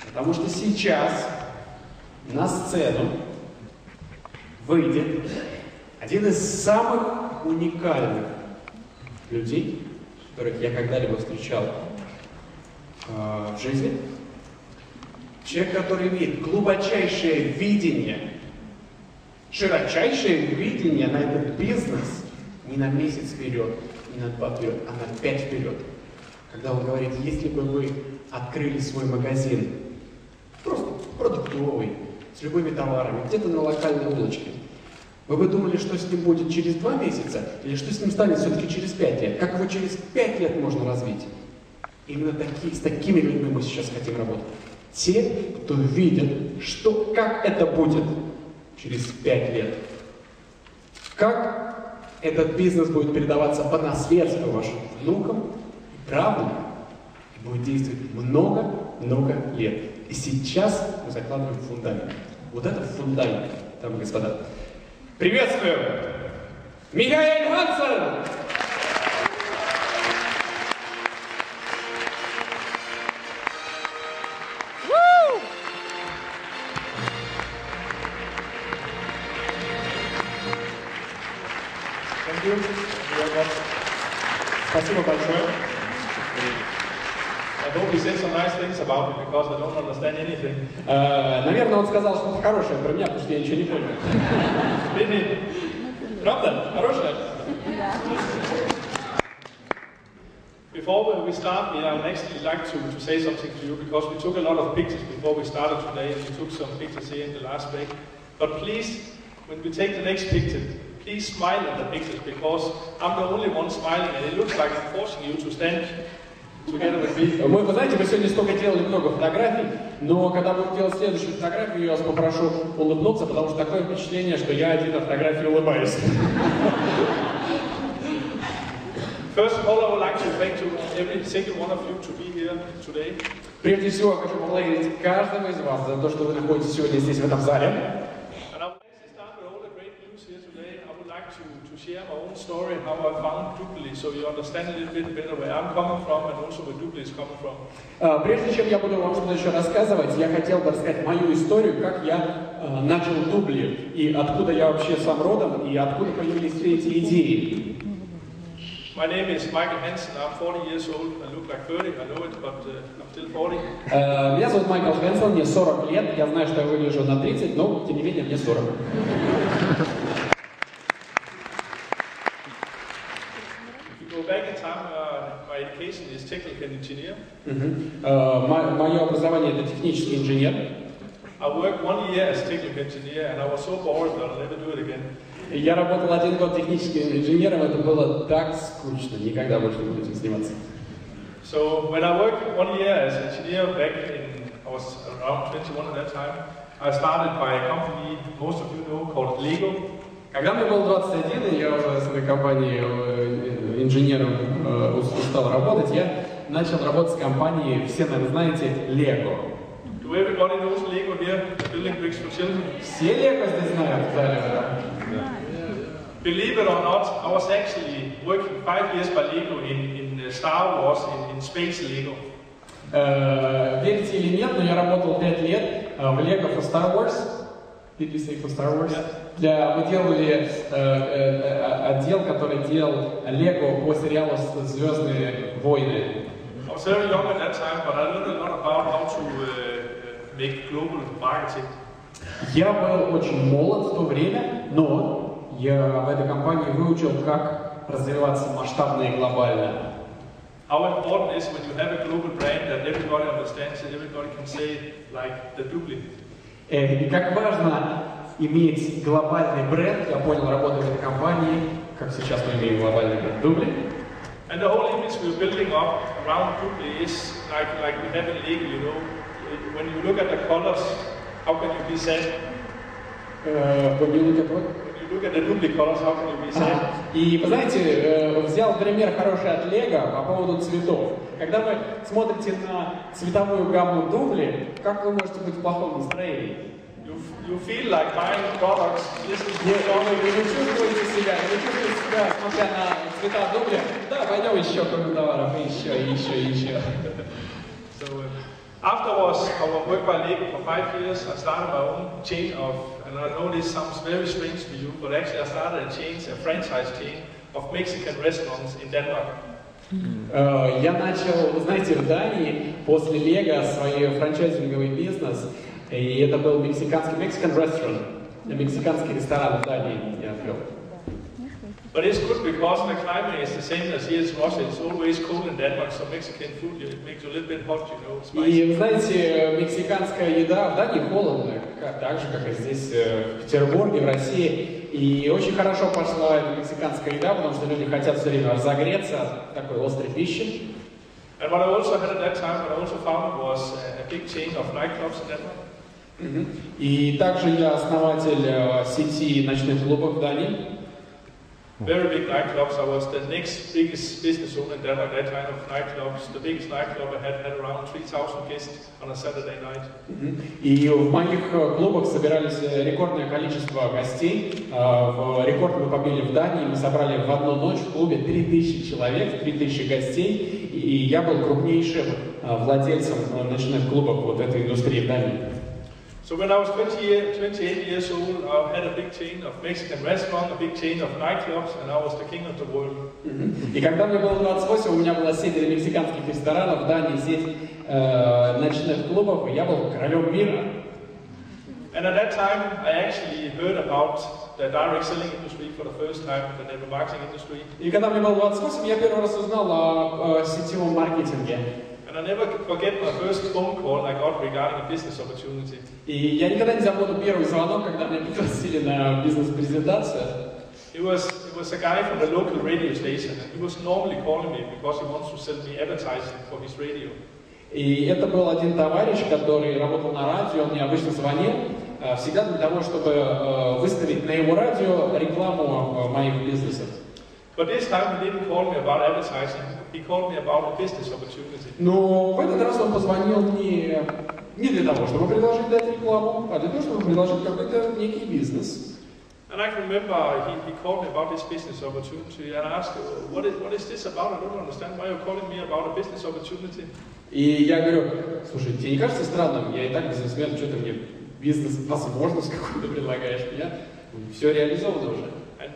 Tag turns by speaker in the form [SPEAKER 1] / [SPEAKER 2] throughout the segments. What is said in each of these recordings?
[SPEAKER 1] Потому что сейчас на сцену выйдет один из самых уникальных людей, которых я когда-либо встречал в жизни. Человек, который имеет глубочайшее видение, широчайшее видение на этот бизнес не на месяц вперед, не на 2 вперед, а на 5 вперед. Когда он говорит, если бы вы открыли свой магазин, просто продуктовый, с любыми товарами, где-то на локальной улочке, вы бы думали, что с ним будет через 2 месяца, или что с ним станет все-таки через 5 лет? Как его через 5 лет можно развить? Именно с такими людьми мы сейчас хотим работать. Те, кто видит, как это будет через 5 лет. Как этот бизнес будет передаваться по наследству вашим внукам и правнукам. И будет действовать много-много лет. И сейчас мы закладываем фундамент. Вот это фундамент, дамы и господа. Приветствую! История М.Хансена! Спасибо большое.
[SPEAKER 2] I hope he said some nice things about me because I don't understand anything.
[SPEAKER 1] Наверное, он сказал что-то хорошее про меня, потому что я ничего не понял.
[SPEAKER 2] Правда? Хорошее? Before we start, I would actually like to say something to you because we took a lot of pictures before we started today. We took some pictures here in the last break. But please, when we take the next picture, please smile at the pictures because I'm the only one smiling and it looks like I'm forcing you to stand together with me.
[SPEAKER 1] Вы знаете, мы сегодня столько делали много фотографий, но когда будем делать следующую фотографию, я вас попрошу улыбнуться, потому что такое впечатление, что я один на фотографии улыбаюсь.
[SPEAKER 2] First of all, I would like to thank every single one of you to be here today.
[SPEAKER 1] Прежде всего, я хочу поблагодарить каждого из вас за то, что вы находитесь сегодня здесь, в этом зале.
[SPEAKER 2] Share my own story, how I found Dubli, so you understand a little bit better where I'm coming from and also where Dubli is coming from.
[SPEAKER 1] Прежде чем я буду вам что-то еще рассказывать, я хотел бы рассказать мою историю, как я начал Дубли, и откуда я вообще сам родом, и откуда появились все эти идеи.
[SPEAKER 2] My name is М.Хансен, I'm 40 years old, I look like 30, I know it, but I'm still 40.
[SPEAKER 1] Меня зовут М.Хансен, мне 40 лет, я знаю, что я выгляжу на 30, но тем не менее мне 40.
[SPEAKER 2] Back in time, my education is technical engineer.
[SPEAKER 1] Мое образование это технический инженер.
[SPEAKER 2] I worked 1 year as technical engineer, and I was so bored that I'll never do it again.
[SPEAKER 1] Я работал 1 год техническим инженером, это было так скучно, никогда больше не буду этим заниматься.
[SPEAKER 2] So when I worked 1 year as engineer back in, I was around 21 at that time. I started by a company most of you know called Lego.
[SPEAKER 1] Когда мне было 21, и я уже с этой компанией инженером устал работать, я начал работать с компанией, все, наверное, знаете, Lego.
[SPEAKER 2] Do everybody knows Lego here? Building bricks for children.
[SPEAKER 1] Все Lego здесь знают в зале?
[SPEAKER 2] Believe it or not, I was actually working 5 years by Lego in Star Wars, in space Lego.
[SPEAKER 1] Верите или нет, но я работал 5 лет в Lego for Star Wars. Did you say for Star Wars?
[SPEAKER 2] Yeah.
[SPEAKER 1] Мы делали отдел, который делал Lego по сериалу «Звездные войны».
[SPEAKER 2] I was very young at that time, but I learned a lot about how to make global marketing.
[SPEAKER 1] Я был очень молод в то время, но я в этой компании выучил, как развиваться масштабно и глобально.
[SPEAKER 2] How important is when you have a global brand that everybody understands and everybody can say like the Dubli.
[SPEAKER 1] И как важно иметь глобальный бренд, я понял, работая в этой компании, как сейчас мы имеем глобальный бренд Дубли.
[SPEAKER 2] And the whole image we're building up around Dubli is like we have in Lego, you know. When you look at the colors, how can you be sad?
[SPEAKER 1] When you look at what?
[SPEAKER 2] When you look at the Dubli colors, how can you be sad?
[SPEAKER 1] И вы знаете, взял пример хороший от Лего по поводу цветов. Когда вы смотрите на цветовую гамму Дубли, как вы можете быть в плохом настроении?
[SPEAKER 2] You feel like buying products.
[SPEAKER 1] Вы чувствуете себя, смотря на цвета Дубли, да, пойдем еще пару товаров, еще.
[SPEAKER 2] Afterwards, I worked by Lego for 5 years. I started my own chain of, and I know this sounds very strange to you, but actually I started a franchise chain of Mexican restaurants in Denmark.
[SPEAKER 1] Я начал, вы знаете, в Дании после Лего свой франчайзинговый бизнес, и это был Mexican restaurant, мексиканский ресторан в Дании я открыл.
[SPEAKER 2] But it's good because the climate is the same as here in Russia. It's always cold in Denmark, so Mexican food makes you a little bit hot, you know, spicy.
[SPEAKER 1] И, знаете, мексиканская еда в Дании холодная, так же, как и здесь, в Петербурге, в России. И очень хорошо пошла эта мексиканская еда, потому что люди хотят все время разогреться от такой острой пищи.
[SPEAKER 2] And what I also had at that time, what I also found was a big chain of nightclubs in Denmark.
[SPEAKER 1] И также я основатель сети ночных клубов в Дании.
[SPEAKER 2] Very big nightclubs. I was the next biggest business owner in Denmark, that kind of nightclubs. The biggest nightclub I had around 3,000 guests on a Saturday night.
[SPEAKER 1] И в моих клубах собирались рекордное количество гостей. В рекорд мы побили в Дании. Мы собрали в одну ночь в клубе 3000 человек, 3000 гостей. И я был крупнейшим владельцем ночных клубов вот этой индустрии в Дании.
[SPEAKER 2] So when I was 28 years old, I had a big chain of Mexican restaurants, a big chain of nightclubs, and I was the king of the world.
[SPEAKER 1] И когда мне было 28, у меня была сеть мексиканских ресторанов в Дании, сеть ночных клубов, и я был королем мира.
[SPEAKER 2] And at that time, I actually heard about the direct selling industry for the first time, the network marketing industry.
[SPEAKER 1] И когда мне было 28, я первый раз узнал о сетевом маркетинге.
[SPEAKER 2] And I never forget my first phone call I got regarding a business opportunity.
[SPEAKER 1] И я никогда не забуду первый звонок, когда меня пригласили на бизнес-презентацию.
[SPEAKER 2] It was a guy from the local radio station, and he was normally calling me because he wants to sell me advertising for his radio.
[SPEAKER 1] И это был один товарищ, который работал на радио, он мне обычно звонил, всегда для того, чтобы выставить на его радио рекламу моих бизнесов.
[SPEAKER 2] But this time he didn't call me about advertising. He called me about a business opportunity.
[SPEAKER 1] Но в этот раз он позвонил мне не для того, чтобы предложить дать рекламу, а для того, чтобы предложить какой-то некий бизнес.
[SPEAKER 2] And I can remember he called me about this business opportunity, and I asked, what is this about? I don't understand why you're calling me about a business opportunity. И
[SPEAKER 1] я говорю, слушай, тебе не кажется странным? Я и так бизнесмен, что ты мне бизнес-возможность какую-то предлагаешь? Мне все реализовано уже.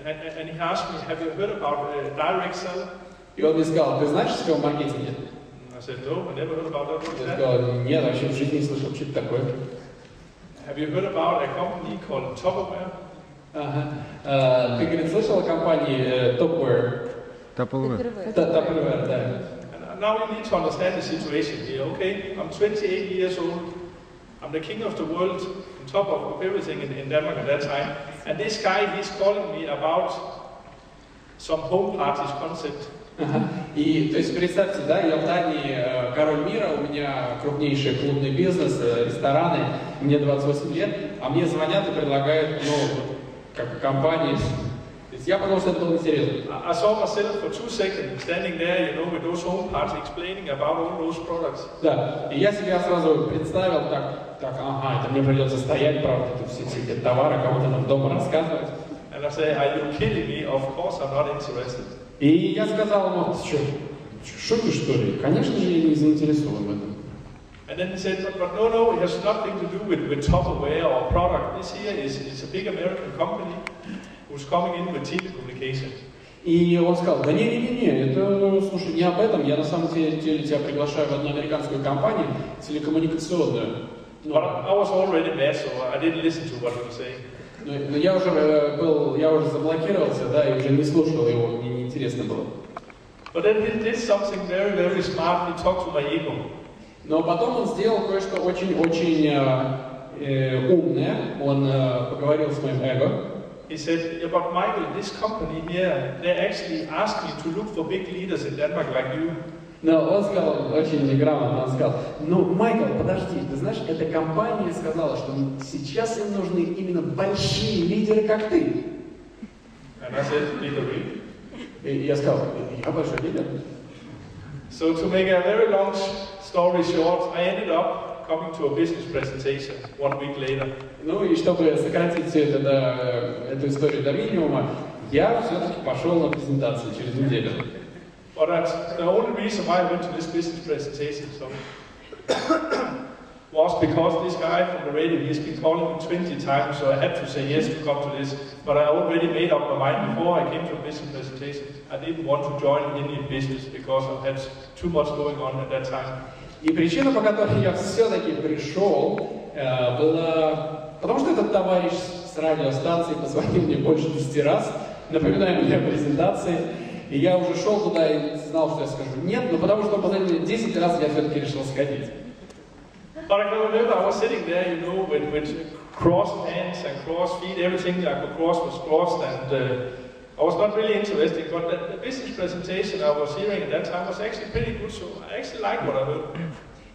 [SPEAKER 2] And he asked me, have you heard about direct sell?
[SPEAKER 1] И он мне сказал, ты знаешь о маркетинге?
[SPEAKER 2] I said, no, I never heard about that.
[SPEAKER 1] Я сказал, нет, вообще в жизни не слышал, что это такое.
[SPEAKER 2] Have you heard about a company called Tupperware?
[SPEAKER 1] Ага. Ты, говорит, слышал о компании Tupperware? Tupperware, да.
[SPEAKER 2] And now you need to understand the situation here, okay? I'm 28 years old. I'm the king of the world, on top of everything in Denmark at that time. And this guy, he's calling me about some home parties concept.
[SPEAKER 1] И, то есть, представьте, да, я в Дании король мира, у меня крупнейший клубный бизнес, рестораны, мне 28 лет, а мне звонят и предлагают, ну, как компании. То есть я подумал, что это было интересно.
[SPEAKER 2] I saw myself for 2 seconds standing there, you know, with those home parties explaining about all those products.
[SPEAKER 1] Да, и я себя сразу представил так, ага, это мне придется стоять, правда, тут все эти товары кому-то там дома рассказывать.
[SPEAKER 2] And I say, are you kidding me? Of course I'm not interested.
[SPEAKER 1] И я сказал ему, что, шутишь что ли? Конечно же, я не заинтересован в этом.
[SPEAKER 2] And then he said, but no, it has nothing to do with Tupperware or product. This here is a big American company who's coming in with telecommunications.
[SPEAKER 1] И он сказал, да не, это, слушай, не об этом, я на самом деле тебя приглашаю в одну американскую компанию телекоммуникационную.
[SPEAKER 2] But I was already mad, so I didn't listen to what he was saying.
[SPEAKER 1] Но я уже заблокировался, да, и уже не слушал его, мне неинтересно было.
[SPEAKER 2] But then he did something very, very smart. He talked to my ego.
[SPEAKER 1] Но потом он сделал кое-что очень-очень умное. Он поговорил с моим эго.
[SPEAKER 2] He said, yeah, but Michael, this company here, they actually asked me to look for big leaders in Denmark like you.
[SPEAKER 1] Но он сказал, очень неграмотно, он сказал, ну, Майкл, подожди, ты знаешь, эта компания сказала, что сейчас им нужны именно большие лидеры, как ты.
[SPEAKER 2] And I said, leader really?
[SPEAKER 1] И я сказал, я большой лидер.
[SPEAKER 2] So to make a very long story short, I ended up coming to a business presentation 1 week later.
[SPEAKER 1] Ну и чтобы сократить все это эту историю до минимума, я все-таки пошел на презентацию через неделю.
[SPEAKER 2] But that's the only reason why I went to this business presentation. So was because this guy from the radio, he's been calling me 20 times, so I had to say yes to come to this. But I already made up my mind before I came to a business presentation. I didn't want to join any business because I had too much going on at that time.
[SPEAKER 1] И причина, по которой я все-таки пришел, была... Потому что этот товарищ с радиостанции позвонил мне больше 10 раз, напоминая мне о презентации. И я уже шел туда и знал, что я скажу нет, но потому что он позвонил мне 10 раз, я все-таки решил сходить.
[SPEAKER 2] But I can remember I was sitting there, you know, with crossed hands and crossed feet, everything I could cross was crossed, and I was not really interested, but the business presentation I was hearing at that time was actually pretty good, so I actually liked what I heard.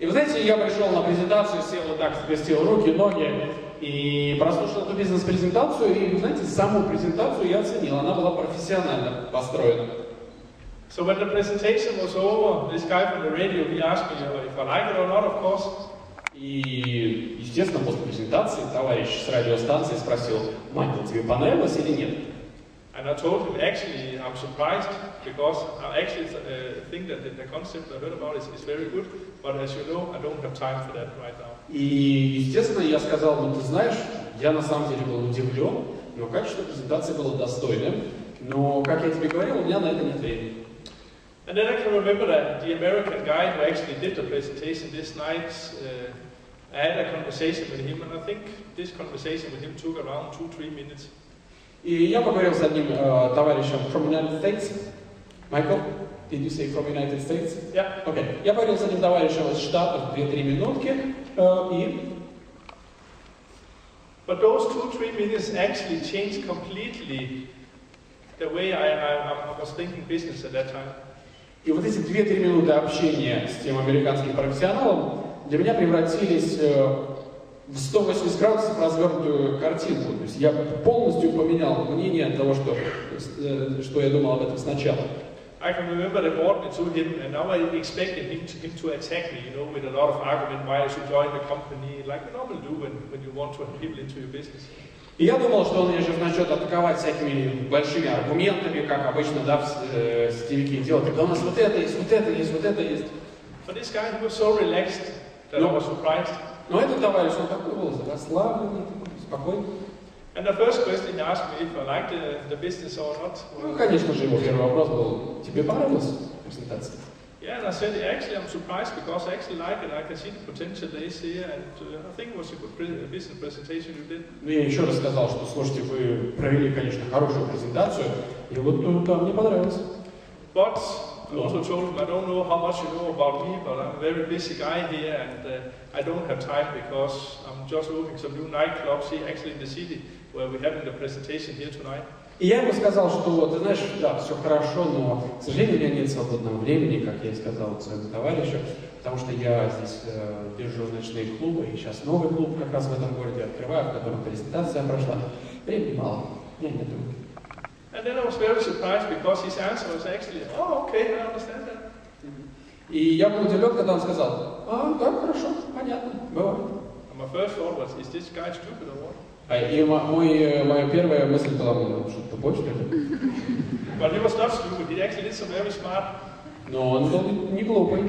[SPEAKER 1] И вы знаете, я пришел на презентацию, сел вот так, скрестил руки, ноги, и прослушал эту бизнес-презентацию, и, вы знаете, саму презентацию я оценил, она была профессионально построена.
[SPEAKER 2] So when the presentation was over, this guy from the radio, he asked me if I like it or not, of course.
[SPEAKER 1] И, естественно, после презентации товарищ с радиостанции спросил: Майкл, тебе понравилось или нет?
[SPEAKER 2] And I told him, actually, I'm surprised, because I actually think that the concept I heard about is very good, but as you know, I don't have time for that right now.
[SPEAKER 1] И, естественно, я сказал: ну, ты знаешь, я на самом деле был удивлен, но качество презентации было достойным, но, как я тебе говорил, у меня на это нет времени.
[SPEAKER 2] And then I can remember that the American guy who actually did the presentation this night, I had a conversation with him, and I think this conversation with him took around 2-3 minutes.
[SPEAKER 1] И я поговорил с одним товарищем from United States. Michael, did you say from United States?
[SPEAKER 2] Yeah.
[SPEAKER 1] Okay. Я поговорил с одним товарищем из Штатов 2-3 минутки, и...
[SPEAKER 2] But those 2-3 minutes actually changed completely the way I was thinking business at that time.
[SPEAKER 1] И вот эти 2-3 минуты общения с тем американским профессионалом для меня превратились в 180 градусов развернутую картинку. То есть я полностью поменял мнение от того, что я думал об этом сначала.
[SPEAKER 2] I can remember they brought me to him, and now I expected him to attack me, you know, with a lot of argument why I should join the company, like you normally do when you want to have people into your business.
[SPEAKER 1] И я думал, что он меня сейчас начнет атаковать всякими большими аргументами, как обычно, да, сетевики делают. Когда у нас вот это есть, вот это есть, вот это есть.
[SPEAKER 2] But this guy, he was so relaxed that I was surprised.
[SPEAKER 1] Но этот товарищ, он такой был расслабленный, спокойный.
[SPEAKER 2] And the first question he asked me if I liked the business or not.
[SPEAKER 1] Ну, конечно же, его первый вопрос был: тебе понравилась презентация?
[SPEAKER 2] Yeah, and I said, actually, I'm surprised because I actually like it. I can see the potential there is here, and I think it was a good business presentation you did.
[SPEAKER 1] Ну, я еще раз сказал, что, слушайте, вы провели, конечно, хорошую презентацию, и вот там мне понравилось.
[SPEAKER 2] But I also told him, I don't know how much you know about me, but I'm a very busy guy here, and I don't have time because I'm just opening some new nightclubs here, actually in the city, where we're having the presentation here tonight.
[SPEAKER 1] И я ему сказал, что, ты знаешь, да, все хорошо, но, к сожалению, у меня нет свободного времени, как я и сказал своему товарищу, потому что я здесь держу ночные клубы, и сейчас новый клуб как раз в этом городе открываю, в котором презентация прошла. Времени мало, у меня нет времени.
[SPEAKER 2] And then I was very surprised because his answer was actually, oh, okay, I understand that.
[SPEAKER 1] И я был удивлен, когда он сказал: да, хорошо, понятно, бывает.
[SPEAKER 2] And my first thought was, is this guy stupid or what?
[SPEAKER 1] И моя первая мысль была: что ты тупой, что ли?
[SPEAKER 2] But he was not stupid, he actually did some very smart.
[SPEAKER 1] Но он был не глупый,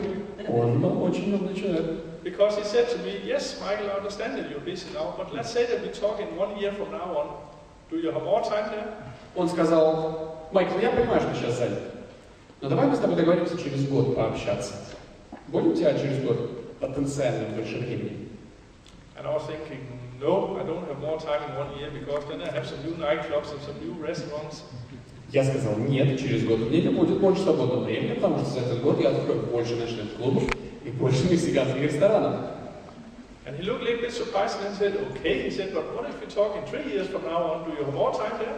[SPEAKER 1] он был очень умный человек.
[SPEAKER 2] Because he said to me, yes, Michael, I understand that you're busy now, but let's say that we talk in 1 year from now on. Do you have more time there?
[SPEAKER 1] Он сказал: Майкл, я понимаю, что сейчас занят, но давай мы с тобой договоримся через год пообщаться. Будет у тебя через год потенциально больше времени?
[SPEAKER 2] And I was thinking, no, I don't have more time in 1 year because then I have some new nightclubs and some new restaurants.
[SPEAKER 1] Я сказал: нет, через год у меня будет больше свободного времени, потому что за этот год я открою больше ночных клубов и больше мексиканских ресторанов.
[SPEAKER 2] And he looked a little bit surprised and said, okay, he said, but what if we talk in 3 years from now on, do you have more time there?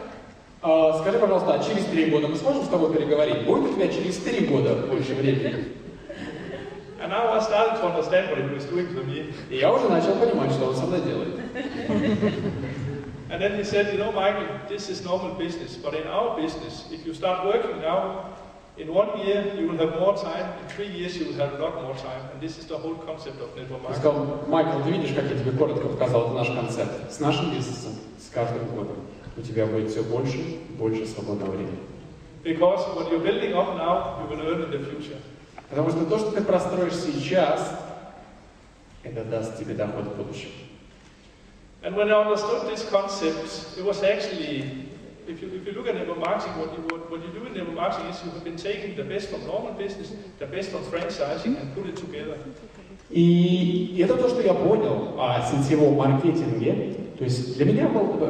[SPEAKER 1] Скажи, пожалуйста, а через 3 года мы сможем с тобой переговорить? Будет у тебя через 3 года больше времени?
[SPEAKER 2] And now I started to understand what he was doing to me.
[SPEAKER 1] И я уже начал понимать, что он со мной делает.
[SPEAKER 2] And then he said, you know, Michael, this is normal business, but in our business, if you start working now, in 1 year you will have more time, in 3 years you will have a lot more time, and this is the whole concept of network marketing.
[SPEAKER 1] Я сказал: Майкл, ты видишь, как я тебе коротко показал, это наш концепт. С нашим бизнесом, с каждым годом у тебя будет все больше и больше свободного времени.
[SPEAKER 2] Because what you're building up now, you will earn in the future.
[SPEAKER 1] Потому что то, что ты простроишь сейчас, это даст тебе доход в будущем.
[SPEAKER 2] And when I understood this concept, it was actually, if you look at network marketing, what you do in network marketing is you have been taking the best from normal business, the best from franchising, and put it together.
[SPEAKER 1] И это то, что я понял о сетевом маркетинге. То есть для меня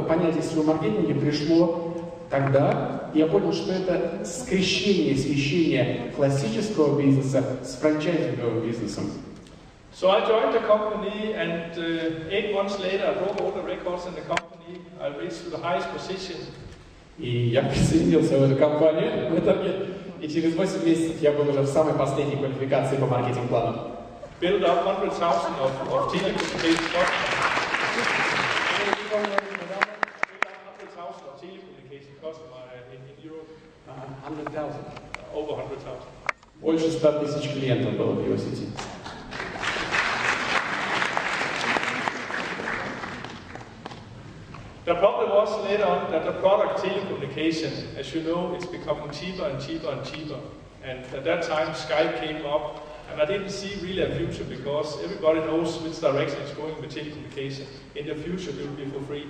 [SPEAKER 1] понятие сетевого маркетинга пришло тогда, я понял, что это скрещение, смещение классического бизнеса с франчайзинговым бизнесом.
[SPEAKER 2] So I joined the company, and 8 months later I broke all the records in the company. I reached to the highest position.
[SPEAKER 1] И я присоединился в эту компанию в итоге, и через 8 месяцев я был уже в самой последней квалификации по маркетинг-плану.
[SPEAKER 2] Build up 100,000 of telecommunication customers in Europe.
[SPEAKER 1] 100,000.
[SPEAKER 2] Over 100,000.
[SPEAKER 1] Больше 100 тысяч клиентов было в его сети.
[SPEAKER 2] The problem was later on that the product telecommunication, as you know, it's becoming cheaper and cheaper and cheaper. And at that time Skype came up, and I didn't see really a future because everybody knows which direction it's going with telecommunication. In the future it will be for free.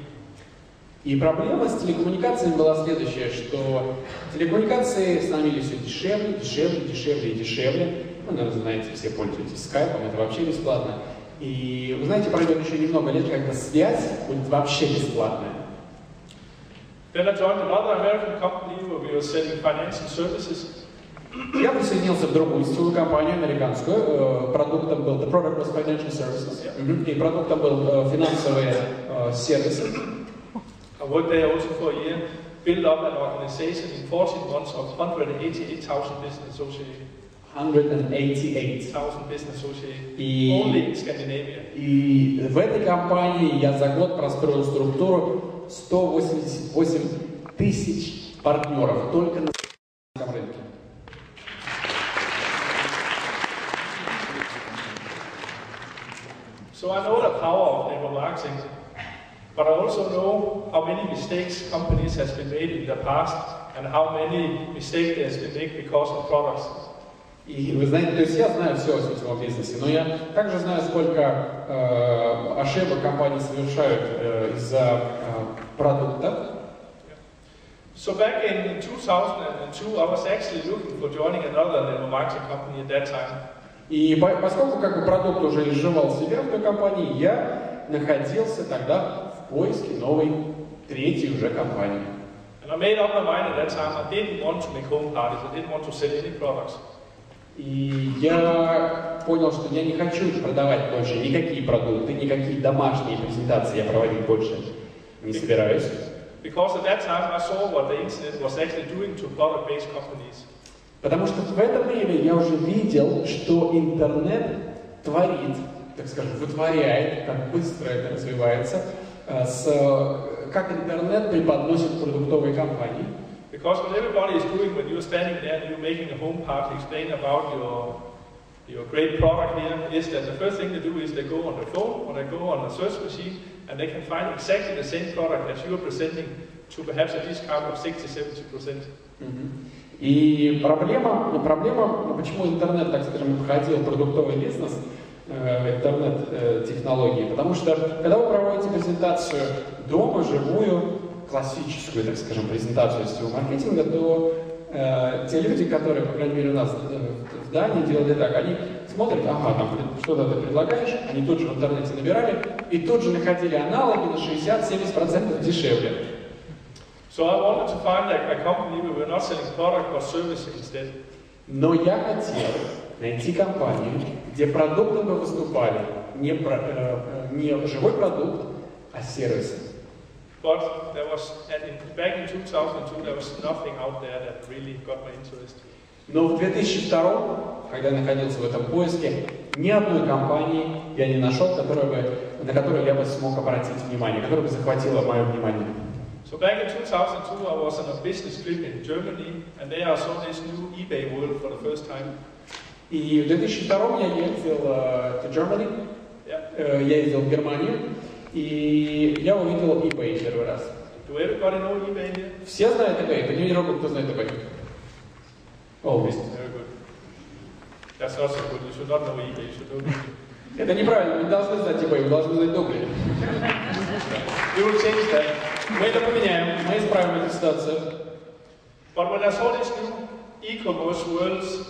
[SPEAKER 1] И проблема с телекоммуникациями была следующая, что телекоммуникации становились все дешевле, дешевле, дешевле и дешевле. Ну, наверное, знаете, все пользуетесь скайпом, это вообще бесплатно. И вы знаете, пройдет еще немного лет, когда связь будет вообще бесплатная.
[SPEAKER 2] Then I joined another American company where we were selling financial services.
[SPEAKER 1] Я присоединился в другую сетевую компанию, американскую. Продуктом был the product was financial services. И продуктом был финансовые сервисы.
[SPEAKER 2] I worked there also for a year, built up an organization in 14 months of 188,000 business associates.
[SPEAKER 1] 188,000
[SPEAKER 2] business associates, only in Scandinavia.
[SPEAKER 1] И в этой компании я за год простроил структуру 188 тысяч партнеров только на рынке.
[SPEAKER 2] So I know the power of network marketing, but I also know how many mistakes companies has been made in the past and how many mistakes has been made because of products.
[SPEAKER 1] И вы знаете, то есть я знаю все о сетевом бизнесе, но я также знаю, сколько ошибок компании совершают из-за продукта.
[SPEAKER 2] So back in 2002, I was actually looking for joining another network marketing company at that time.
[SPEAKER 1] И поскольку как бы продукт уже изживал себя в той компании, я находился тогда в поиске новой, третьей уже компании.
[SPEAKER 2] And I made up my mind at that time. I didn't want to make home parties. I didn't want to sell any products.
[SPEAKER 1] И я понял, что я не хочу продавать больше никакие продукты, никакие домашние презентации я проводить больше не собираюсь.
[SPEAKER 2] Because at that time I saw what the internet was actually doing to product-based companies.
[SPEAKER 1] Потому что в это время я уже видел, что интернет творит, так скажем, вытворяет, как быстро это развивается, как интернет преподносит продуктовые компании.
[SPEAKER 2] Because what everybody is doing when you're standing there and you're making a home party, explain about your great product here, is that the first thing they do is they go on the phone or they go on a search machine and they can find exactly the same product as you are presenting to perhaps a discount of 60-70%.
[SPEAKER 1] И проблема, почему интернет, так скажем, входил в продуктовый бизнес, интернет-технологии, потому что когда вы проводите презентацию дома, живую, классическую, так скажем, презентацию сетевого маркетинга, то те люди, которые, по крайней мере, у нас в Дании делали так, они смотрят, ага, там что-то ты предлагаешь, они тут же в интернете набирали, и тут же находили аналоги на 60-70% дешевле.
[SPEAKER 2] So I wanted to find a company where we were not selling product but service instead.
[SPEAKER 1] Но я хотел найти компанию, где продуктом бы выступали не живой продукт, а сервисы.
[SPEAKER 2] But there was, back in 2002, there was nothing out there that really got my interest.
[SPEAKER 1] Но в 2002, когда я находился в этом поиске, ни одной компании я не нашел, на которую я бы смог обратить внимание, которая бы захватила мое внимание.
[SPEAKER 2] So back in 2002, I was on a business trip in Germany, and there I saw this new eBay world for the first time.
[SPEAKER 1] И в 2002 я ездил в Germany, я ездил в Германию, и я увидел eBay первый раз.
[SPEAKER 2] Do everybody know eBay here?
[SPEAKER 1] Все знают eBay, поднимите руку, кто знает eBay. Always.
[SPEAKER 2] Very good. That's not so good. You should not know eBay. You should know eBay.
[SPEAKER 1] Это неправильно, вы не должны знать типа, вы должны знать Дубли.
[SPEAKER 2] We will change that.
[SPEAKER 1] Мы это поменяем, мы исправим эту ситуацию.
[SPEAKER 2] But when I saw this new e-commerce worlds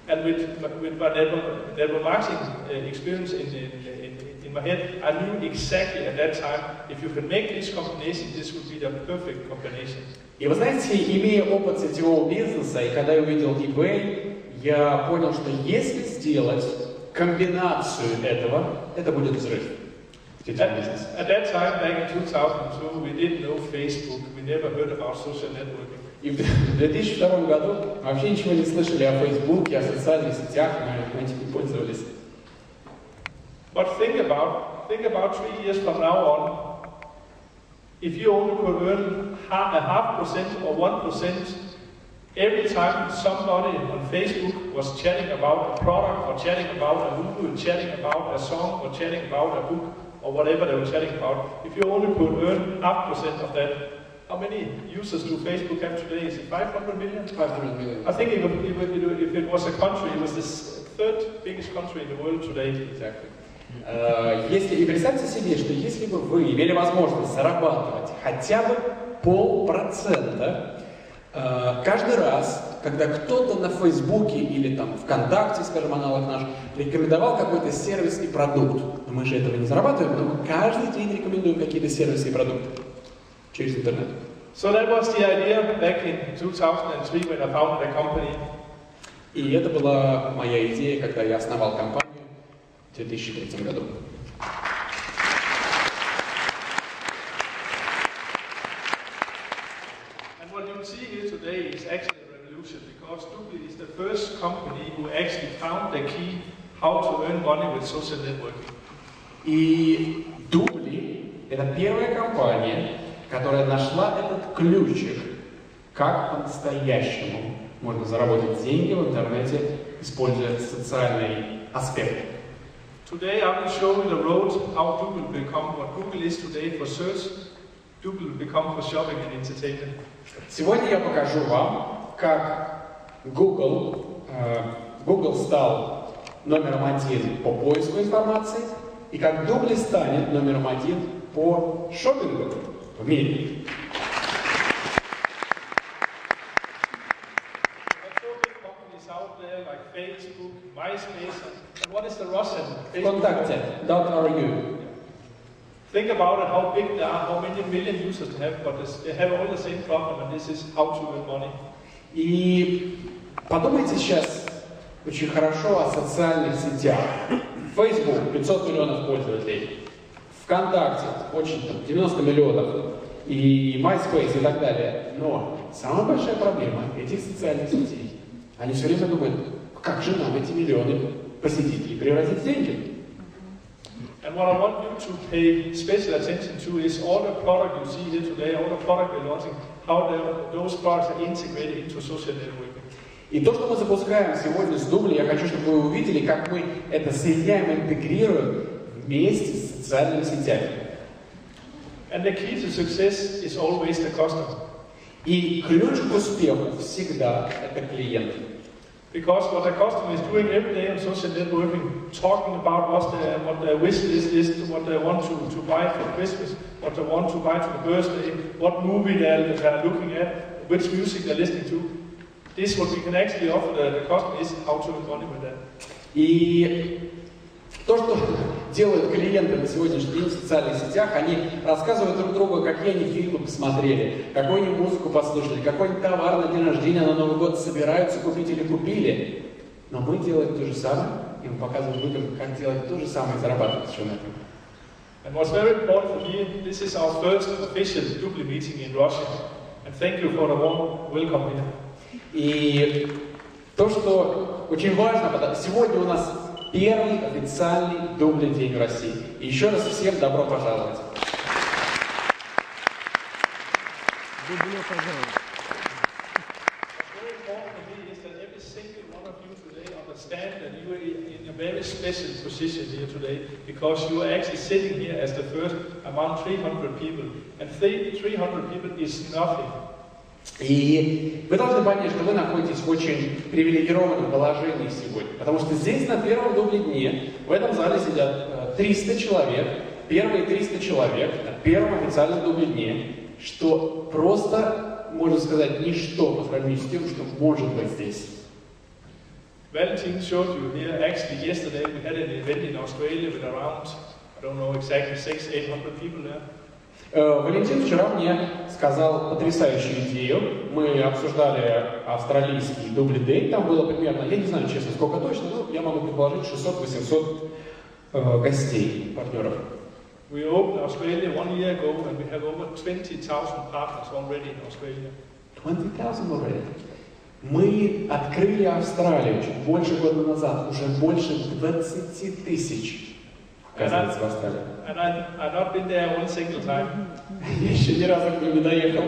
[SPEAKER 2] and with my network marketing experience in my head, I knew exactly at that time, if you can make this combination, this would be the perfect combination.
[SPEAKER 1] И вы знаете, имея опыт сетевого бизнеса, и когда я увидел eBay, я понял, что если сделать комбинацию этого, это будет взрыв.
[SPEAKER 2] At that time, back in 2002, we didn't know Facebook, we never heard about social networking.
[SPEAKER 1] И в 2002 году вообще ничего не слышали о Фейсбуке, о социальных сетях, мы этим не пользовались.
[SPEAKER 2] But think about 3 years from now on, if you only could earn 0.5% or 1% every time somebody on Facebook was chatting about a product, or chatting about a movie, or chatting about a song, or chatting about a book, or whatever they were chatting about, if you only could earn 0.5% of that, how many users do Facebook have today? Is it 500 million?
[SPEAKER 1] 500 million.
[SPEAKER 2] I think if it was a country, it was the 3rd biggest country in the world today.
[SPEAKER 1] Exactly. И представьте себе, что если бы вы имели возможность зарабатывать хотя бы 0,5% каждый раз, когда кто-то на Фейсбуке или там ВКонтакте, скажем, аналог наш, рекомендовал какой-то сервис и продукт. Но мы же этого не зарабатываем, но мы каждый день рекомендуем какие-то сервисы и продукты через интернет.
[SPEAKER 2] So that was the idea back in 2003 when I founded the company.
[SPEAKER 1] И это была моя идея, когда я основал компанию в 2003 году.
[SPEAKER 2] And what you see here today is actually a revolution, because Dubli is the first company who actually found the key how to earn money with social networking.
[SPEAKER 1] И Дубли – это первая компания, которая нашла этот ключик, как по-настоящему можно заработать деньги в интернете, используя социальный аспект.
[SPEAKER 2] Today I will show you the road how Google become what Google is today for search, Google will become for shopping and entertainment.
[SPEAKER 1] Сегодня я покажу вам, как Google стал номером 1 по поиску информации, и как Дубли станет номером 1 по шопингу в мире.
[SPEAKER 2] Facebook, MySpace, and what is the Russian?
[SPEAKER 1] Contact.ru.
[SPEAKER 2] Think about it, how big they are, how many million users they have, but they have all the same problem, and this is how to earn money.
[SPEAKER 1] И подумайте сейчас очень хорошо о социальных сетях. Facebook 500 миллионов пользователей, ВКонтакте очень 90 миллионов, и MySpace и так далее. Но самая большая проблема этих социальных сетей, они все время думают, как же нам эти миллионы посетителей превратить в деньги?
[SPEAKER 2] And what I want you to pay special attention to is all the product you see here today, all the product we're launching, how those products are integrated into social networking.
[SPEAKER 1] И то, что мы запускаем сегодня с Дубли, я хочу, чтобы вы увидели, как мы это соединяем, интегрируем вместе с социальными сетями.
[SPEAKER 2] And the key to success is always the customer. И
[SPEAKER 1] ключ к успеху всегда это клиент.
[SPEAKER 2] Because what the customer is doing every day on social networking, talking about what their wish list is, what they want to buy for Christmas, what they want to buy for the birthday, what movie they're looking at, which music they're listening to. This what we can actually offer the customer is how to earn money with that.
[SPEAKER 1] И то, что делают клиенты на сегодняшний день в социальных сетях, они рассказывают друг другу, какие они фильмы посмотрели, какую они музыку послушали, какой-нибудь товар на день рождения, на Новый год собираются купить или купили. Но мы делаем то же самое, и мы показываем людям, как делать то же самое и зарабатывать еще на этом.
[SPEAKER 2] And what's very important for me, this is our first official Dubli meeting in Russia. And thank you for the warm welcome here.
[SPEAKER 1] И то, что очень важно, потому что сегодня у нас первый официальный Дубли день в России. И еще раз всем добро пожаловать.
[SPEAKER 3] Добро пожаловать.
[SPEAKER 2] Understand that you are in a very special position here today, because you are actually sitting here as the first among 300 people, and 300 people is nothing.
[SPEAKER 1] И вы должны понять, что вы находитесь в очень привилегированном положении сегодня. Потому что здесь на первом дубле дне, в этом зале сидят 300 человек, первые 300 человек на первом официальном дубле дне, что просто, можно сказать, ничто по сравнению с тем, что может быть здесь.
[SPEAKER 2] Valentin showed you here, actually yesterday we had an event in Australia with around, I don't know exactly, 600-800 people there.
[SPEAKER 1] Валентин вчера мне сказал потрясающую идею. Мы обсуждали австралийский Дубли Дэй. Там было примерно, я не знаю, честно, сколько точно, но я могу предположить 600-800 гостей, партнеров.
[SPEAKER 2] We opened Australia 1 year ago and we have over 20,000 partners already in Australia.
[SPEAKER 1] 20,000 already? Мы открыли Австралию чуть больше года назад, уже больше 20 тысяч, оказывается, в Австралии.
[SPEAKER 2] And I've not been there one single time.
[SPEAKER 1] Я еще ни разу к ним не доехал.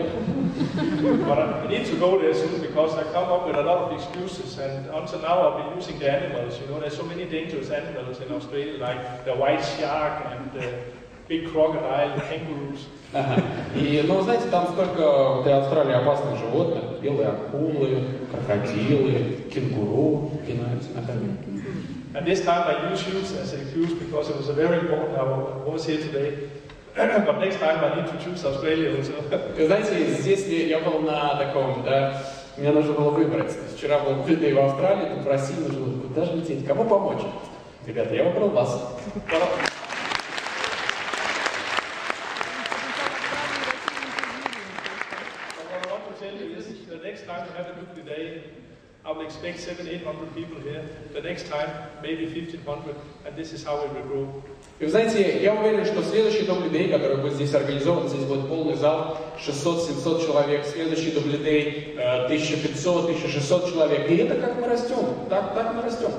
[SPEAKER 2] But I need to go there soon because I come up with a lot of excuses and until now I've been using the animals. You know, there's so many dangerous animals in Australia like the white shark and the big crocodile, kangaroos.
[SPEAKER 1] Ага. И, ну, знаете, там столько для Австралии опасных животных, белые акулы, крокодилы, кенгуру пинаются ногами.
[SPEAKER 2] And this time I use shoes as an excuse because it was a very important. I was here today. But next time I need to choose Australia also.
[SPEAKER 1] Знаете, здесь я был на таком, да, мне нужно было выбрать. Вчера был Дубли в Австралии, тут в России нужно было куда же лететь, кому помочь? Ребята, я выбрал вас.
[SPEAKER 2] I will expect 700-800 people here. The next time, maybe 1,500, and this is how it will grow.
[SPEAKER 1] И вы знаете, я уверен, что следующий Дубли Дэй, который будет здесь организован, здесь будет полный зал, 600-700 человек, следующий Дубли Дэй 1500-1600 человек. И это как мы растем, так мы растем.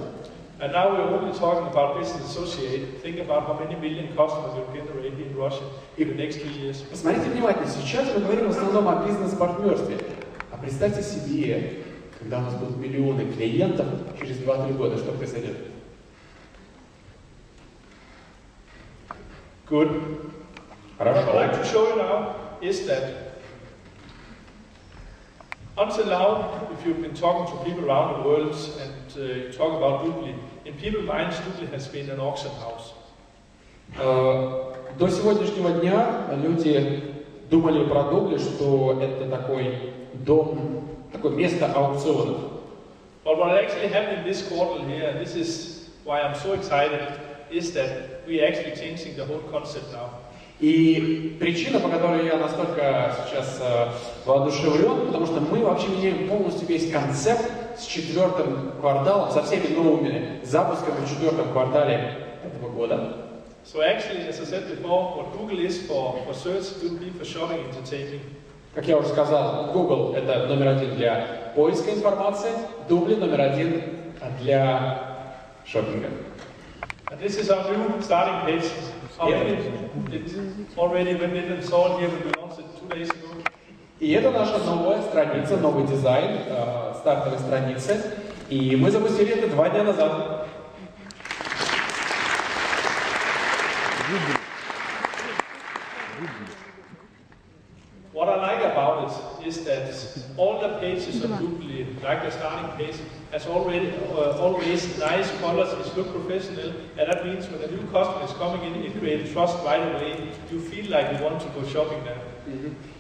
[SPEAKER 2] And now we're only talking about business associate. Think about how many million customers will generate in Russia in the next 2 years.
[SPEAKER 1] Посмотрите внимательно, сейчас мы говорим в основном о бизнес-партнерстве. А представьте себе, когда у нас будут миллионы клиентов через 2-3 года, что произойдет?
[SPEAKER 2] Good.
[SPEAKER 1] Хорошо.
[SPEAKER 2] What I'd like to show you now is that until now, if you've been talking to people around the world and you talk about Dubli, in people's minds, Dubli has been an auction house.
[SPEAKER 1] До сегодняшнего дня люди думали про Дубли, что это такой дом, такое место аукционов.
[SPEAKER 2] But what actually happened in this quarter here, and this is why I'm so excited, is that we are actually changing the whole concept now.
[SPEAKER 1] И причина, по которой я настолько сейчас воодушевлен, потому что мы вообще меняем полностью весь концепт с 4-м кварталом, со всеми новыми запусками в 4-м квартале этого года.
[SPEAKER 2] So actually, as I said before, what Google is for search will be for shopping entertainment.
[SPEAKER 1] Как я уже сказал, Google — это номер 1 для поиска информации, Дубли номер 1 для шопинга.
[SPEAKER 2] And this is our new starting page. It already went in and saw here when we launched it 2 days ago.
[SPEAKER 1] И это наша новая страница, новый дизайн стартовой страницы. И мы запустили это 2 дня назад.
[SPEAKER 2] What I like about it is that all the pages of Dubli, like the starting page, has already always nice colors, it looks professional, and that means when a new customer is coming in, it creates trust right away. You feel like you want to go shopping there.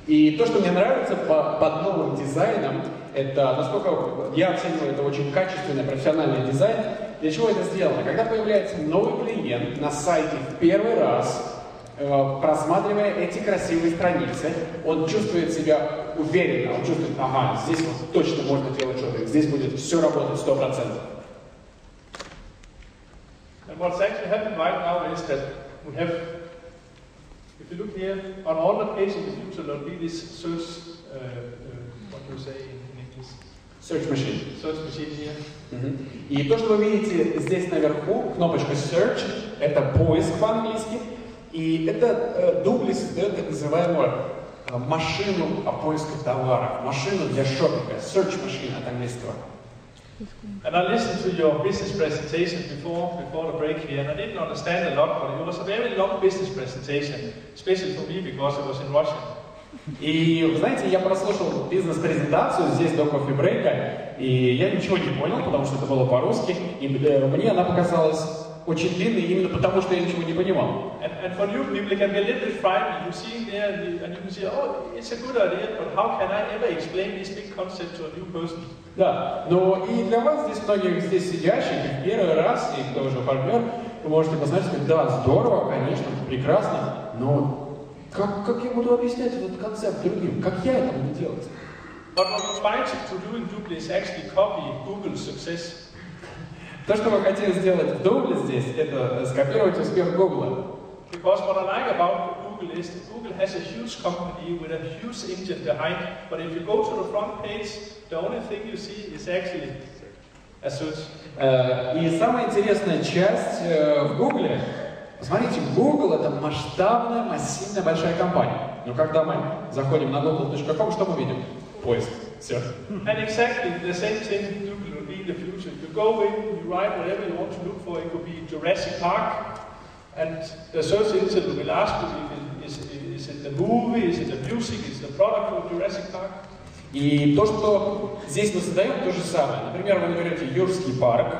[SPEAKER 1] И то, что мне нравится под новым дизайном, это, насколько я оцениваю, это очень качественный, профессиональный дизайн. Для чего это сделано? Когда появляется новый клиент на сайте в первый раз, просматривая эти красивые страницы, он чувствует себя уверенно, он чувствует, ага, здесь вот точно можно делать шопинг, здесь будет все работать 100%.
[SPEAKER 2] And what's actually happening right now is that we have, if you look here, on all the pages in the future, there will be this search, what do you say in English?
[SPEAKER 1] Search machine.
[SPEAKER 2] Search machine here.
[SPEAKER 1] И то, что вы видите здесь наверху, кнопочка Search, это поиск по-английски. И это Дубли создает так называемую машину по поиску товаров, машину для шопинга, search machine от английского.
[SPEAKER 2] And I listened to your business presentation before the break here, and I didn't understand a lot, but it was a very long business presentation, especially for me because it was in Russian.
[SPEAKER 1] И, вы знаете, я прослушал бизнес-презентацию здесь до кофе-брейка, и я ничего не понял, потому что это было по-русски, и мне она показалась очень длинной именно потому, что я ничего не понимал.
[SPEAKER 2] And for new people, it can be a little bit frightening. You see there, and you can say, oh, it's a good idea, but how can I ever explain this big concept to a new person?
[SPEAKER 1] Да, но и для вас, здесь многих здесь сидящих, и в первый раз, и кто уже партнер, вы можете посмотреть, сказать, да, здорово, конечно, прекрасно, но как я буду объяснять этот концепт другим? Как я это буду делать?
[SPEAKER 2] But what we're trying to do in Dubli is actually copy Google's success.
[SPEAKER 1] То, что мы хотим сделать в Дубле здесь, это скопировать успех Гугла.
[SPEAKER 2] Because what I like about Google is that Google has a huge company with a huge engine behind, but if you go to the front page, the only thing you see is actually a search.
[SPEAKER 1] И самая интересная часть в Гугле, посмотрите, Google это масштабная, массивная, большая компания. Но когда мы заходим на google.com, что мы видим? Поиск, search.
[SPEAKER 2] And exactly the same thing Google will be in the future. You go in, you write whatever you want to look for. It could be Jurassic Park, and the search engine will ask you, is it the movie, is it the music, is it the product of Jurassic Park?
[SPEAKER 1] И то, что здесь мы создаем, то же самое. Например, вы наберете Юрский парк,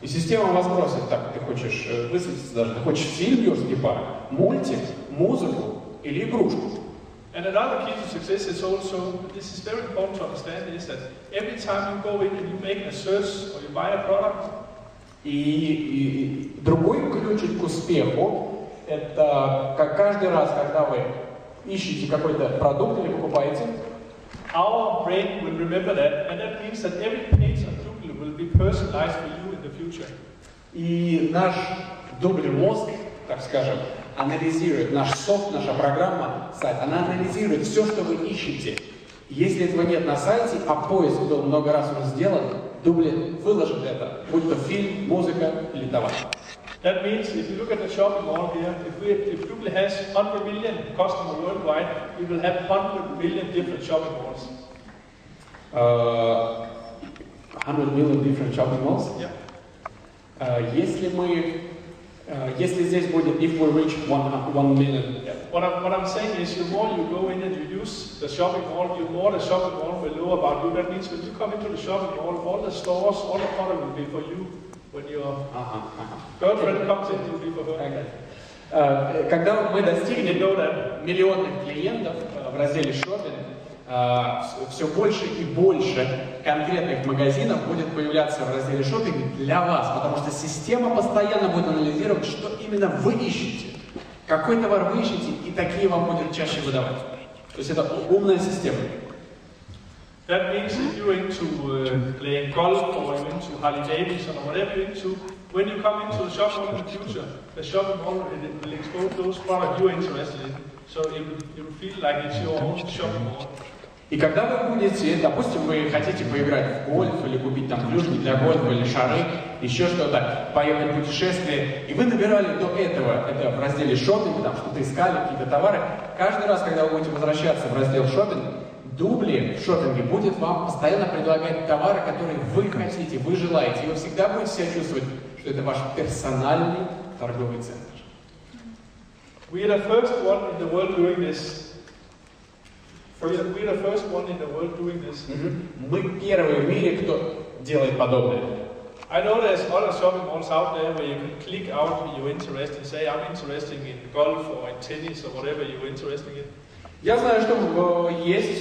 [SPEAKER 1] и система вас бросит, так, ты хочешь высветиться даже, ты хочешь фильм Юрский парк, мультик, музыку или игрушку.
[SPEAKER 2] And another key to success is also, this is very important to understand, is that every time you go in and you make a search or you buy a product,
[SPEAKER 1] и другой ключик к успеху, это как каждый раз, когда вы ищете какой-то продукт или покупаете,
[SPEAKER 2] our brain will remember that, and that means that every page on Google will be personalized for you in the future.
[SPEAKER 1] И наш Дубли мозг, так скажем, анализирует наш софт, наша программа, сайт, она анализирует все, что вы ищете. Если этого нет на сайте, а поиск был много раз уже сделан, Дубли выложит это, будь то фильм, музыка или товар.
[SPEAKER 2] That means if you look at the shopping mall here, if Dubli has 100 million customers worldwide, we will have 100 million different shopping malls.
[SPEAKER 1] 100 million different shopping malls?
[SPEAKER 2] Yeah.
[SPEAKER 1] Если здесь будет, if we reach 1 million.
[SPEAKER 2] Yeah. What I'm saying is, the more you go in and you use the shopping mall, the more the shopping mall will know about you. That means when you come into the shopping mall, all the stores, all the product will be for you. When your girlfriend comes in, it will be for her.
[SPEAKER 1] Когда мы достигнем миллионных клиентов в разделе шопинг, все больше и больше конкретных магазинов будет появляться в разделе шопинг для вас, потому что система постоянно будет анализировать, что именно вы ищете, какой товар вы ищете, и такие вам будет чаще выдавать. То есть это умная система.
[SPEAKER 2] That means if you're into playing golf or you're into Harley Davidson or whatever you're into, when you come into the shopping mall in the future, the shopping mall will expose those products you're interested in. So it will feel like it's your own shopping mall.
[SPEAKER 1] И когда вы будете, допустим, вы хотите поиграть в гольф или купить там клюшки для гольфа или шары, еще что-то, поехать в путешествие, и вы набирали до этого, это в разделе шопинг, там что-то искали, какие-то товары, каждый раз, когда вы будете возвращаться в раздел шопинг, Дубли в шопинге будет вам постоянно предлагать товары, которые вы хотите, вы желаете, и вы всегда будете себя чувствовать, что это ваш персональный торговый центр.
[SPEAKER 2] We are the first one in the world doing this. We are the first one in the world doing this.
[SPEAKER 1] Мы первые в мире, кто делает подобное.
[SPEAKER 2] I know there's other shopping malls out there where you can click out your interest and say, I'm interested in golf or in tennis or whatever you're interested in.
[SPEAKER 1] Я знаю, что есть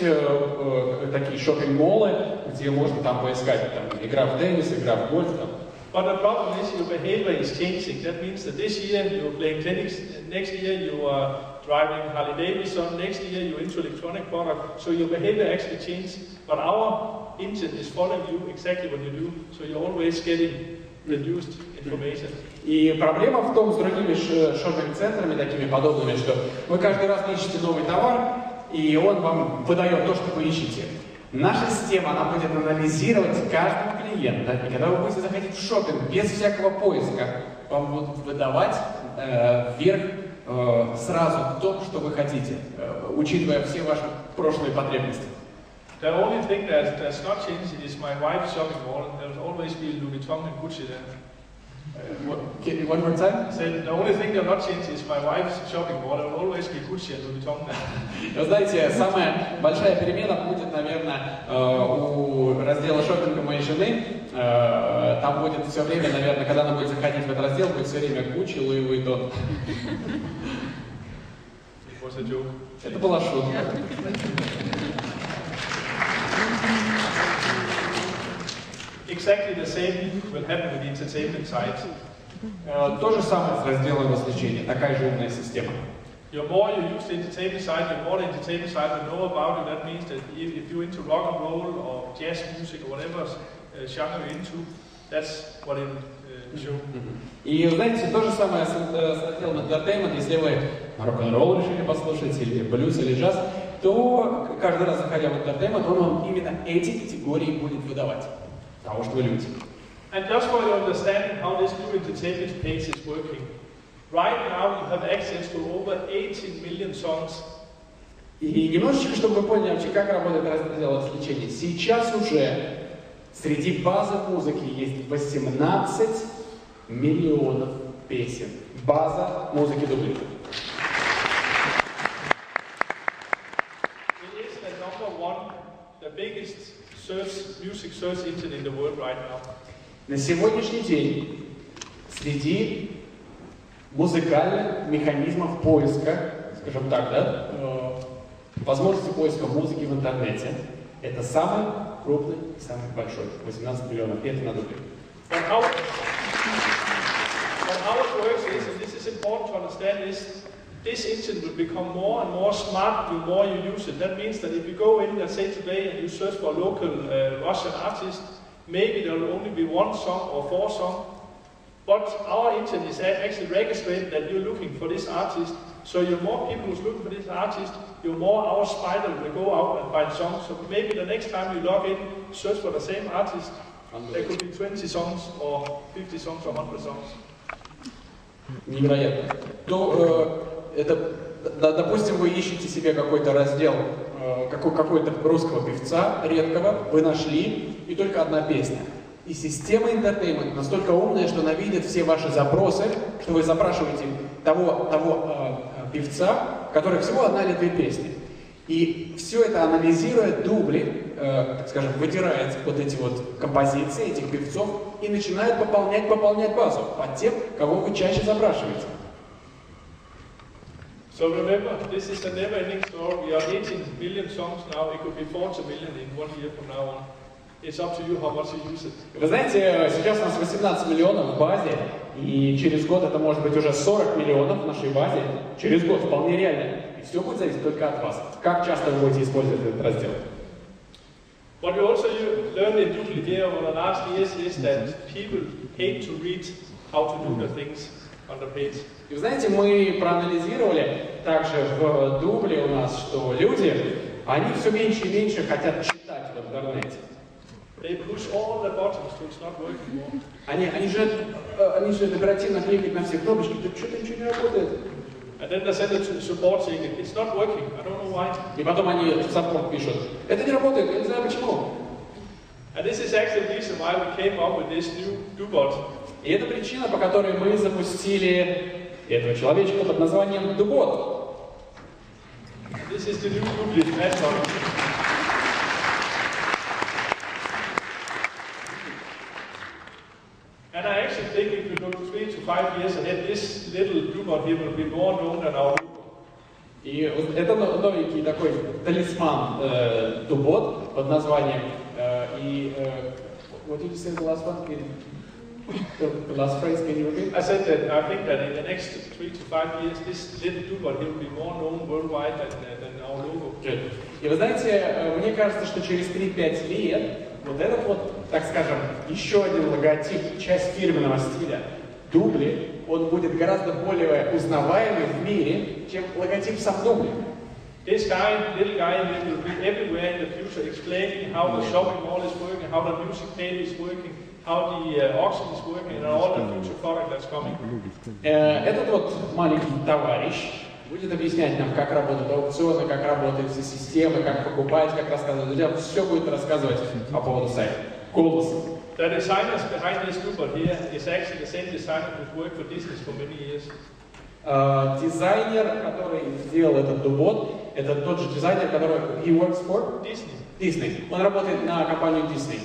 [SPEAKER 1] такие шопинг-моллы, где можно там поискать там, игра в теннис, игра в гольф. Там.
[SPEAKER 2] But the problem is your behavior is changing. That means that this year you're playing tennis, next year you are driving Harley Davidson, next year you're into electronic product. So your behavior actually changes. But our engine is following you exactly what you do. So you're always getting the newest information.
[SPEAKER 1] И проблема в том с другими шопинг-центрами, такими подобными, что вы каждый раз ищете новый товар, и он вам выдает то, что вы ищете. Наша система, она будет анализировать каждого клиента, и когда вы будете заходить в шопинг без всякого поиска, вам будут выдавать вверх сразу то, что вы хотите, учитывая все ваши прошлые потребности.
[SPEAKER 2] The only thing that's not changing is my wife's shopping mall. There will always be Louis Vuitton and Gucci there.
[SPEAKER 1] One more time?
[SPEAKER 2] Said the only thing they're not changing is my wife's shopping board. There will always be Gucci and Louis Vuitton there.
[SPEAKER 1] Вы знаете, самая большая перемена будет, наверное, у раздела шопинга моей жены. Там будет все время, наверное, когда она будет заходить в этот раздел, будет все время Gucci, Louis Vuitton. Это была шутка.
[SPEAKER 2] Exactly the same will happen with the entertainment side.
[SPEAKER 1] То же самое с разделом развлечений, такая же умная система.
[SPEAKER 2] The more you use the entertainment side, the more the entertainment side will know about it. That means that if you're into rock and roll or jazz music or whatever genre you're into, that's what it will show.
[SPEAKER 1] И знаете, то же самое с разделом entertainment, если вы рок-н-ролл решили послушать, или блюз, или джаз, то каждый раз, заходя в entertainment, он вам именно эти категории будет выдавать. Того, что вы любите.
[SPEAKER 2] And just for your understanding how this new entertainment page is working, right now you have access to over 18 million songs.
[SPEAKER 1] И немножечко, чтобы вы поняли вообще, как работает раздел развлечений. Сейчас уже среди базы музыки есть 18 миллионов песен. База музыки Дубли.
[SPEAKER 2] It is the number one, the biggest music search engine in the world right now.
[SPEAKER 1] На сегодняшний день среди музыкальных механизмов поиска, скажем так, да, возможности поиска музыки в интернете, это самый крупный и самый большой, 18 миллионов, и это на Дубли.
[SPEAKER 2] But how it works is, and this is important to understand, is this engine will become more and more smart the more you use it. That means that if you go in, let's say today, and you search for a local Russian artist, maybe there will only be one song or 4 songs, but our engine is actually registering that you're looking for this artist. So the more people who's looking for this artist, the more our spider will go out and find songs. So maybe the next time you log in, search for the same artist, there could be 20 songs or 50 songs or 100 songs.
[SPEAKER 1] Невероятно. Ну, это, допустим, вы ищете себе какой-то раздел какой-то русского певца редкого, вы нашли, и только одна песня. И система Entertainment настолько умная, что она видит все ваши запросы, что вы запрашиваете того певца, который всего 1 или 2 песни. И все это анализируя, Дубли, так скажем, выдирает вот эти вот композиции этих певцов и начинает пополнять базу под тем, кого вы чаще запрашиваете.
[SPEAKER 2] So remember, this is a never-ending story. We are 18 million songs now. It could be 40 million in 1 year from now on. It's up to you how much you use it.
[SPEAKER 1] Вы знаете, сейчас у нас 18 миллионов в базе, и через год это может быть уже 40 миллионов в нашей базе. Через год вполне реально. И все будет зависеть только от вас. Как часто вы будете использовать этот раздел?
[SPEAKER 2] What we also learned in Dubli here over the last years is that people hate to read how to do the things on the page.
[SPEAKER 1] И вы знаете, мы проанализировали также в Дубле у нас, что люди, они все меньше и меньше хотят читать в интернете.
[SPEAKER 2] They push all the buttons, so it's not working more.
[SPEAKER 1] Они же оперативно кликают на все кнопочки, тут что-то ничего не работает.
[SPEAKER 2] And then they send it to the support saying, it's not working, I don't know why.
[SPEAKER 1] И потом они в саппорт пишут, это не работает, я не знаю почему.
[SPEAKER 2] And this is actually the reason why we came up with this new Dubot.
[SPEAKER 1] И это причина, по которой мы запустили этого человечка под названием Дубот.
[SPEAKER 2] This is the new Dubli platform. And I actually think if we go 3 to 5 years ahead, this little Dubot here will be more known than our logo.
[SPEAKER 1] И это новенький такой талисман Дубот под названием what did you say the last one? The last phrase, can you repeat?
[SPEAKER 2] I said that I think that in the next 3 to 5 years, this little Dubot will be more known worldwide than our logo.
[SPEAKER 1] И вы знаете, мне кажется, что через 3-5 лет вот этот вот, так скажем, еще один логотип, часть фирменного стиля Дубли, он будет гораздо более узнаваемый в мире, чем логотип сам Дубли.
[SPEAKER 2] This little guy will be everywhere in the future explaining how the shopping mall is working, how the music page is working, how the auction is working, and all the future product that's coming.
[SPEAKER 1] Этот вот маленький товарищ будет объяснять нам, как работают аукционы, как работают все системы, как покупать, как рассказывать. Друзья, все будет рассказывать по поводу сайта. Голосом.
[SPEAKER 2] The designers behind this dupper here is actually the same designer who's worked for Disney for many years.
[SPEAKER 1] Дизайнер, который сделал этот дубот, это тот же дизайнер, который he works for
[SPEAKER 2] Disney.
[SPEAKER 1] Disney. Он работает на компанию Disney.